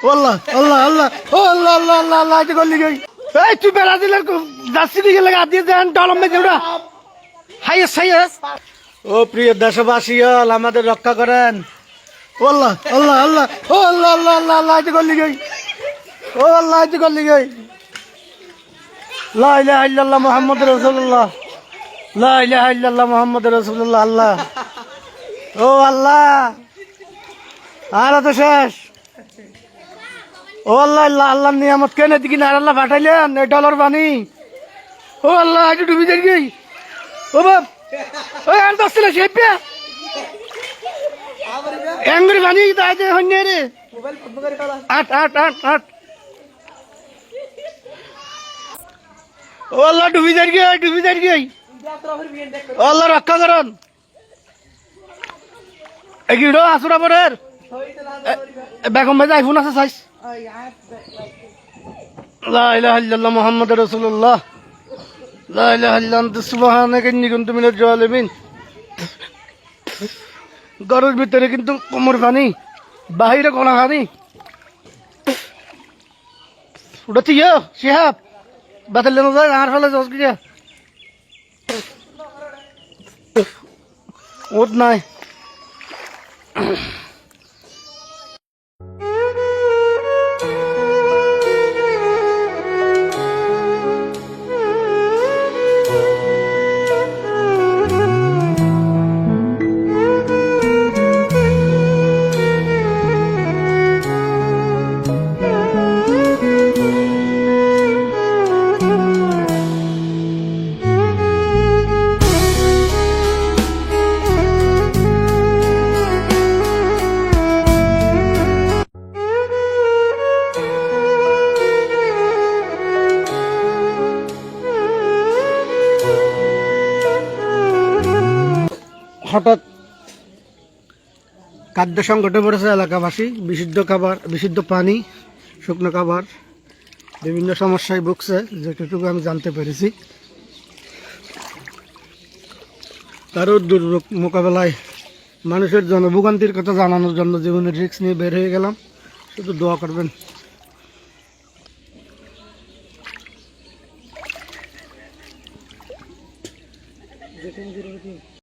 আল্লাহ আল্লাহ আল্লাহ ও আল্লাহ আল্লাহ আল্লাহ আল্লাহ এটা করলি গই এই তুই ব্রাজিলের যাচ্ছি দিকে লাগা দিয়ে দেন ডলম মে দেউড়া হাইয়েস হাইয়েস ও প্রিয় দেশবাসী আমাদের রক্ষা করেন ও আল্লাহ আল্লাহ আল্লাহ ও আল্লাহ আল্লাহ আল্লাহ আল্লাহ এটা করলি গই ও আল্লাহ এটা করলি গই লা ইলাহা ইল্লাল্লাহ মুহাম্মাদুর রাসূলুল্লাহ লা ইলাহা ইল্লাল্লাহ মুহাম্মাদুর রাসূলুল্লাহ আল্লাহ ও আল্লাহ আর তো শেষ ও আল্লাহ আল্লাহ আল্লাহ নিয়ামত কেন দিকে না আল্লাহ পাঠাইলেন এই ডলার বানি ও আল্লাহ একটু ডুবি যাই গই ও বাপ ওই আর দশটা শেপে এঙ্গুরি বানি তাই যে হইনে রে আট আট আট আট ও আল্লাহ ডুবি যাই গই ও আল্লাহ রক্ষা করুন এগিড়ো আসুরা পরের বেগম ভাই আইফোন আছে সাইজ লা ইলাহা ইল্লাল্লাহ মুহাম্মাদুর রাসূলুল্লাহ লা ইলাহা ইল্লা আনতা সুবহানাকা ইন্নী কুনতু মিনাজ জালিমিন ঘরের ভিতরে কিন্তু কোমর পানি বাহিরে কোনা পানি উড়তে ইয়ো শিহাব বাতালে না যায় আর ফেলে যাস গিয়া ওট নাই হঠাৎ খাদ্য সংকটে পড়েছে এলাকাবাসী বিশুদ্ধ খাবার বিশুদ্ধ পানি শুকনো খাবার বিভিন্ন সমস্যায় ভুগছে যেটুকু আমি জানতে পেরেছি তারও দুর্যোগ মোকাবেলায় মানুষের জনভোগান্তির কথা জানানোর জন্য জীবনের রিস্ক নিয়ে বের হয়ে গেলাম শুধু দোয়া করবেন।